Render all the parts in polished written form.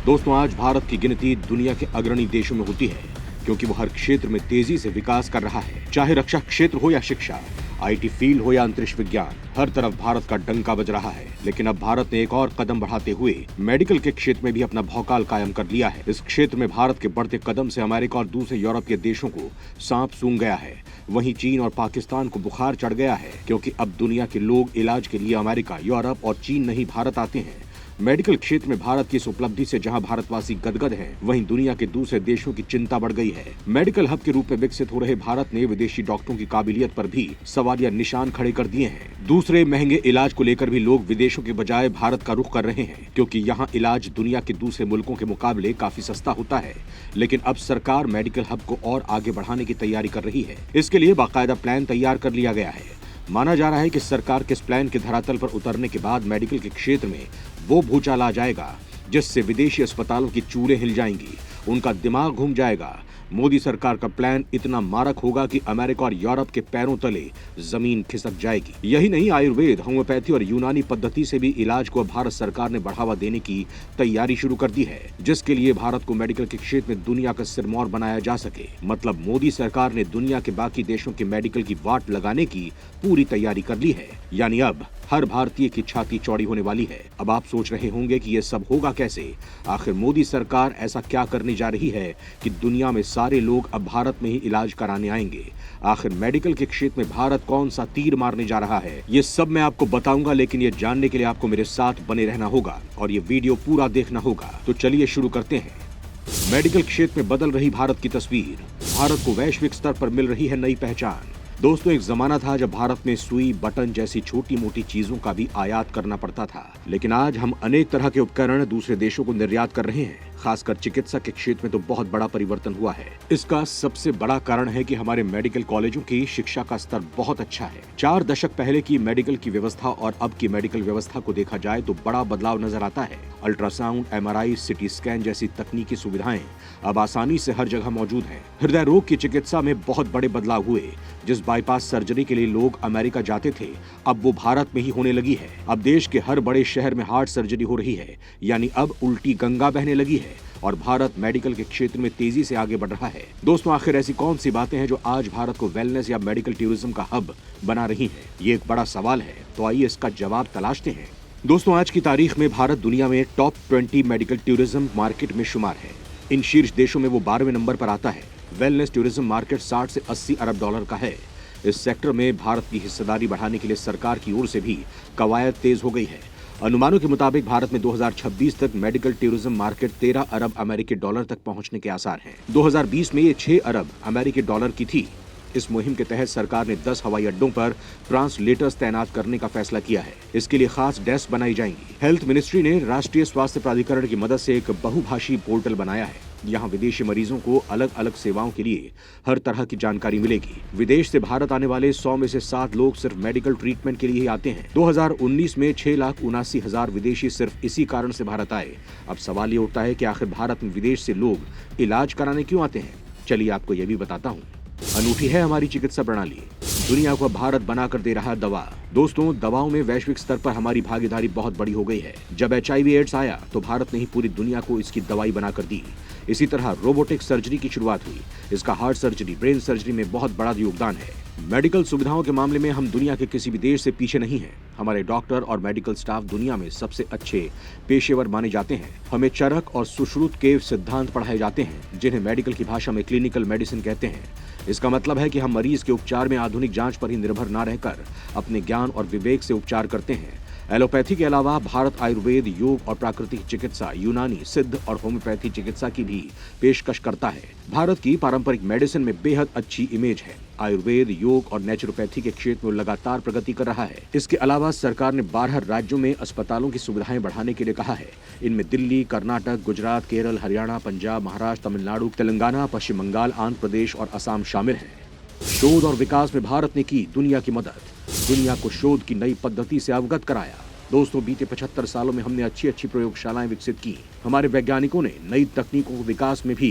दोस्तों, आज भारत की गिनती दुनिया के अग्रणी देशों में होती है क्योंकि वो हर क्षेत्र में तेजी से विकास कर रहा है। चाहे रक्षा क्षेत्र हो या शिक्षा, आईटी फील्ड हो या अंतरिक्ष विज्ञान, हर तरफ भारत का डंका बज रहा है। लेकिन अब भारत ने एक और कदम बढ़ाते हुए मेडिकल के क्षेत्र में भी अपना भौकाल कायम कर लिया है। इस क्षेत्र में भारत के बढ़ते कदम से अमेरिका और दूसरे यूरोपीय देशों को सांप सूंघ गया है। वहीं चीन और पाकिस्तान को बुखार चढ़ गया है क्योंकि अब दुनिया के लोग इलाज के लिए अमेरिका, यूरोप और चीन नहीं भारत आते हैं। मेडिकल क्षेत्र में भारत की इस उपलब्धि से जहां भारतवासी गदगद हैं, वहीं दुनिया के दूसरे देशों की चिंता बढ़ गई है। मेडिकल हब के रूप में विकसित हो रहे भारत ने विदेशी डॉक्टरों की काबिलियत पर भी सवालिया निशान खड़े कर दिए हैं। दूसरे महंगे इलाज को लेकर भी लोग विदेशों के बजाय भारत का रुख कर रहे हैं क्योंकि यहाँ इलाज दुनिया के दूसरे मुल्कों के मुकाबले काफी सस्ता होता है। लेकिन अब सरकार मेडिकल हब को और आगे बढ़ाने की तैयारी कर रही है। इसके लिए बाकायदा प्लान तैयार कर लिया गया है। माना जा रहा है कि सरकार के इस प्लान के धरातल पर उतरने के बाद मेडिकल के क्षेत्र में वो भूचाल आ जाएगा जिससे विदेशी अस्पतालों की चूलें हिल जाएंगी, उनका दिमाग घूम जाएगा। मोदी सरकार का प्लान इतना मारक होगा कि अमेरिका और यूरोप के पैरों तले जमीन खिसक जाएगी। यही नहीं, आयुर्वेद, होम्योपैथी और यूनानी पद्धति से भी इलाज को भारत सरकार ने बढ़ावा देने की तैयारी शुरू कर दी है, जिसके लिए भारत को मेडिकल के क्षेत्र में दुनिया का सिरमौर बनाया जा सके। मतलब मोदी सरकार ने दुनिया के बाकी देशों के मेडिकल की वाट लगाने की पूरी तैयारी कर ली है। यानी अब हर भारतीय की छाती चौड़ी होने वाली है। अब आप सोच रहे होंगे कि ये सब होगा कैसे? आखिर मोदी सरकार ऐसा क्या करने जा रही है कि दुनिया में सारे लोग अब भारत में ही इलाज कराने आएंगे? आखिर मेडिकल के क्षेत्र में भारत कौन सा तीर मारने जा रहा है? ये सब मैं आपको बताऊंगा, लेकिन ये जानने के लिए आपको मेरे साथ बने रहना होगा और ये वीडियो पूरा देखना होगा। तो चलिए शुरू करते हैं। मेडिकल क्षेत्र में बदल रही भारत की तस्वीर, भारत को वैश्विक स्तर पर मिल रही है नई पहचान। दोस्तों, एक जमाना था जब भारत में सुई, बटन जैसी छोटी मोटी चीजों का भी आयात करना पड़ता था, लेकिन आज हम अनेक तरह के उपकरण दूसरे देशों को निर्यात कर रहे हैं। खासकर चिकित्सा के क्षेत्र में तो बहुत बड़ा परिवर्तन हुआ है। इसका सबसे बड़ा कारण है कि हमारे मेडिकल कॉलेजों की शिक्षा का स्तर बहुत अच्छा है। 4 दशक पहले की मेडिकल की व्यवस्था और अब की मेडिकल व्यवस्था को देखा जाए तो बड़ा बदलाव नजर आता है। अल्ट्रासाउंड, MRI, CT स्कैन जैसी तकनीकी सुविधाएं अब आसानी से हर जगह मौजूद है। हृदय रोग की चिकित्सा में बहुत बड़े बदलाव हुए। जिस बाईपास सर्जरी के लिए लोग अमेरिका जाते थे, अब वो भारत में ही होने लगी है। अब देश के हर बड़े शहर में हार्ट सर्जरी हो रही है, यानी अब उल्टी गंगा बहने लगी है और भारत मेडिकल के क्षेत्र में तेजी से आगे बढ़ रहा है। दोस्तों, आखिर ऐसी कौन सी बातें हैं जो आज भारत को वेलनेस या मेडिकल टूरिज्म का हब बना रही हैं? ये एक बड़ा सवाल है, तो आइए इसका जवाब तलाशते हैं। दोस्तों, आज की तारीख में भारत दुनिया में टॉप 20 मेडिकल टूरिज्म मार्केट में शुमार है। इन शीर्ष देशों में वो 12वें नंबर पर आता है। वेलनेस टूरिज्म मार्केट 60 से 80 अरब डॉलर का है। इस सेक्टर में भारत की हिस्सेदारी बढ़ाने के लिए सरकार की ओर से भी कवायद तेज हो गई है। अनुमानों के मुताबिक भारत में 2026 तक मेडिकल टूरिज्म मार्केट 13 अरब अमेरिकी डॉलर तक पहुंचने के आसार हैं। 2020 में ये 6 अरब अमेरिकी डॉलर की थी। इस मुहिम के तहत सरकार ने 10 हवाई अड्डों पर ट्रांसलेटर्स तैनात करने का फैसला किया है। इसके लिए खास डेस्क बनाई जाएंगी। हेल्थ मिनिस्ट्री ने राष्ट्रीय स्वास्थ्य प्राधिकरण की मदद से एक बहुभाषी पोर्टल बनाया है। यहाँ विदेशी मरीजों को अलग अलग सेवाओं के लिए हर तरह की जानकारी मिलेगी। विदेश से भारत आने वाले 100 में से 7 लोग सिर्फ मेडिकल ट्रीटमेंट के लिए ही आते हैं। 2019 में 6,79,000 विदेशी सिर्फ इसी कारण से भारत आए। अब सवाल ये उठता है कि आखिर भारत में विदेश से लोग इलाज कराने क्यों आते हैं? चलिए आपको यह भी बताता हूँ। अनूठी है हमारी चिकित्सा प्रणाली, दुनिया को भारत बनाकर दे रहा दवा। दोस्तों, दवाओं में वैश्विक स्तर पर हमारी भागीदारी बहुत बड़ी हो गई है। जब HIV एड्स आया तो भारत ने ही पूरी दुनिया को इसकी दवाई बनाकर दी। इसी तरह रोबोटिक सर्जरी की शुरुआत हुई। इसका हार्ट सर्जरी, ब्रेन सर्जरी में बहुत बड़ा योगदान है। मेडिकल सुविधाओं के मामले में हम दुनिया के किसी भी देश से पीछे नहीं हैं। हमारे डॉक्टर और मेडिकल स्टाफ दुनिया में सबसे अच्छे पेशेवर माने जाते हैं। हमें चरक और सुश्रुत के सिद्धांत पढ़ाए जाते हैं, जिन्हें मेडिकल की भाषा में क्लिनिकल मेडिसिन कहते हैं। इसका मतलब है कि हम मरीज के उपचार में आधुनिक जांच पर ही निर्भर न रहकर अपने ज्ञान और विवेक से उपचार करते हैं। एलोपैथी के अलावा भारत आयुर्वेद, योग और प्राकृतिक चिकित्सा, यूनानी, सिद्ध और होम्योपैथी चिकित्सा की भी पेशकश करता है। भारत की पारंपरिक मेडिसिन में बेहद अच्छी इमेज है। आयुर्वेद, योग और नेचुरोपैथी के क्षेत्र में लगातार प्रगति कर रहा है। इसके अलावा सरकार ने 12 राज्यों में अस्पतालों की सुविधाएं बढ़ाने के लिए कहा है। इनमें दिल्ली, कर्नाटक, गुजरात, केरल, हरियाणा, पंजाब, महाराष्ट्र, तमिलनाडु, तेलंगाना, पश्चिम बंगाल, आंध्र प्रदेश और असम शामिल हैं। शोध और विकास में भारत ने की दुनिया की मदद, दुनिया को शोध की नई पद्धति से अवगत कराया। दोस्तों, बीते 75 सालों में हमने अच्छी प्रयोगशालाएं विकसित की। हमारे वैज्ञानिकों ने नई तकनीकों के विकास में भी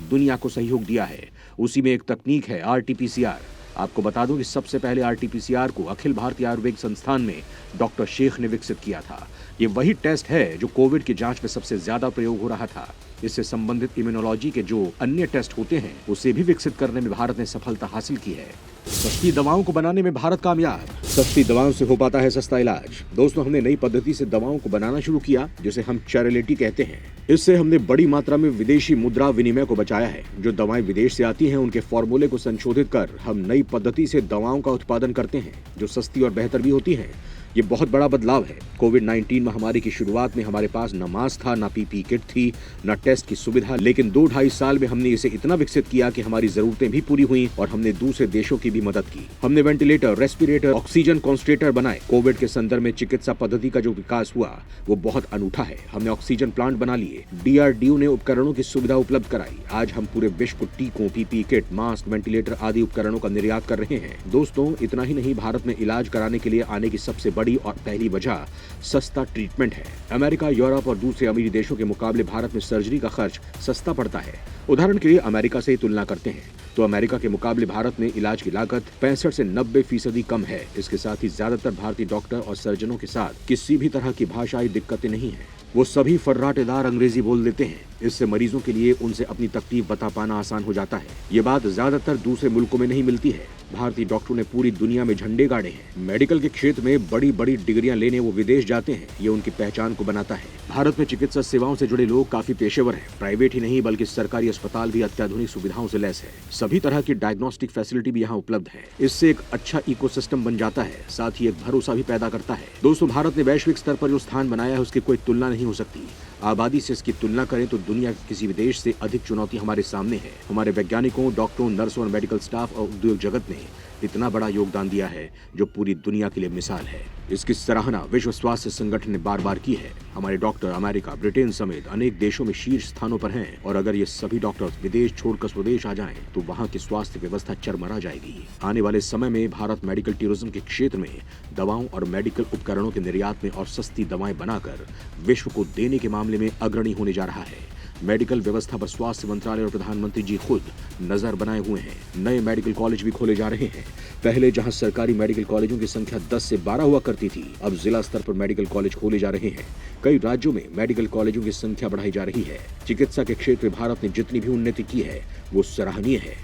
दुनिया को सहयोग दिया है। उसी में एक तकनीक है RT-PCR। आपको बता दूं कि सबसे पहले आरटी-पीसीआर को अखिल भारतीय आयुर्वेद संस्थान में डॉक्टर शेख ने विकसित किया था। ये वही टेस्ट है जो कोविड की जांच में सबसे ज्यादा प्रयोग हो रहा था। इससे संबंधित इम्यूनोलॉजी के जो अन्य टेस्ट होते हैं उसे भी विकसित करने में भारत ने सफलता हासिल की है। सस्ती दवाओं को बनाने में भारत कामयाब। सस्ती दवाओं से हो पाता है सस्ता इलाज। दोस्तों, हमने नई पद्धति से दवाओं को बनाना शुरू किया जिसे हम चैरिलिटी कहते हैं। इससे हमने बड़ी मात्रा में विदेशी मुद्रा विनिमय को बचाया है। जो दवाएं विदेश से आती हैं उनके फॉर्मूले को संशोधित कर हम नई पद्धति से दवाओं का उत्पादन करते हैं जो सस्ती और बेहतर भी होती हैं। ये बहुत बड़ा बदलाव है। कोविड-19 महामारी की शुरुआत में हमारे पास न मास्क था, न पीपीई किट थी, न टेस्ट की सुविधा, लेकिन 2-2.5 साल में हमने इसे इतना विकसित किया कि हमारी जरूरतें भी पूरी हुई और हमने दूसरे देशों की भी मदद की। हमने वेंटिलेटर, रेस्पिरेटर, ऑक्सीजन कॉन्सेंट्रेटर बनाए। कोविड के संदर्भ में चिकित्सा पद्धति का जो विकास हुआ वो बहुत अनूठा है। हमने ऑक्सीजन प्लांट बना लिए, DRDO ने उपकरणों की सुविधा उपलब्ध कराई। आज हम पूरे विश्व को टीकों, पीपीई किट, मास्क, वेंटिलेटर आदि उपकरणों का निर्यात कर रहे हैं। दोस्तों, इतना ही नहीं, भारत में इलाज कराने के लिए आने की सबसे बड़ी और पहली वजह सस्ता ट्रीटमेंट है। अमेरिका, यूरोप और दूसरे अमीर देशों के मुकाबले भारत में सर्जरी का खर्च सस्ता पड़ता है। उदाहरण के लिए अमेरिका से ही तुलना करते हैं तो अमेरिका के मुकाबले भारत में इलाज की लागत 65 से 90% कम है। इसके साथ ही ज्यादातर भारतीय डॉक्टर और सर्जनों के साथ किसी भी तरह की भाषाई दिक्कतें नहीं है। वो सभी फर्राटेदार अंग्रेजी बोल देते हैं। इससे मरीजों के लिए उनसे अपनी तकलीफ बता पाना आसान हो जाता है। ये बात ज्यादातर दूसरे मुल्कों में नहीं मिलती है। भारतीय डॉक्टरों ने पूरी दुनिया में झंडे गाड़े हैं। मेडिकल के क्षेत्र में बड़ी बड़ी डिग्रियां लेने वो विदेश जाते हैं। ये उनकी पहचान को बनाता है। भारत में चिकित्सा सेवाओं से जुड़े लोग काफी पेशेवर हैं। प्राइवेट ही नहीं बल्कि सरकारी अस्पताल भी अत्याधुनिक सुविधाओं से लैस है। सभी तरह की डायग्नोस्टिक फैसिलिटी भी यहाँ उपलब्ध है। इससे एक अच्छा इकोसिस्टम बन जाता है, साथ ही एक भरोसा भी पैदा करता है। दोस्तों, भारत ने वैश्विक स्तर पर जो स्थान बनाया है उसकी कोई तुलना नहीं हो सकती। आबादी से इसकी तुलना करें तो दुनिया के किसी भी देश से अधिक चुनौती हमारे सामने है। हमारे वैज्ञानिकों, डॉक्टरों, नर्सों और मेडिकल स्टाफ और उद्योग जगत ने इतना बड़ा योगदान दिया है जो पूरी दुनिया के लिए मिसाल है। इसकी सराहना विश्व स्वास्थ्य संगठन ने बार बार की है। हमारे डॉक्टर अमेरिका, ब्रिटेन समेत अनेक देशों में शीर्ष स्थानों पर हैं और अगर ये सभी डॉक्टर विदेश छोड़कर स्वदेश आ जाएं तो वहाँ की स्वास्थ्य व्यवस्था चरमरा जाएगी। आने वाले समय में भारत मेडिकल टूरिज्म के क्षेत्र में दवाओं और मेडिकल उपकरणों के निर्यात में और सस्ती दवाएं बनाकर विश्व को देने के मामले में अग्रणी होने जा रहा है। मेडिकल व्यवस्था पर स्वास्थ्य मंत्रालय और प्रधानमंत्री जी खुद नजर बनाए हुए हैं। नए मेडिकल कॉलेज भी खोले जा रहे हैं। पहले जहां सरकारी मेडिकल कॉलेजों की संख्या 10 से 12 हुआ करती थी, अब जिला स्तर पर मेडिकल कॉलेज खोले जा रहे हैं। कई राज्यों में मेडिकल कॉलेजों की संख्या बढ़ाई जा रही है। चिकित्सा के क्षेत्र में भारत ने जितनी भी उन्नति की है वो सराहनीय है।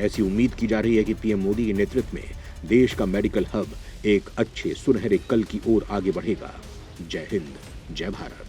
ऐसी उम्मीद की जा रही है कि पीएम मोदी के नेतृत्व में देश का मेडिकल हब एक अच्छे सुनहरे कल की ओर आगे बढ़ेगा। जय हिंद, जय भारत।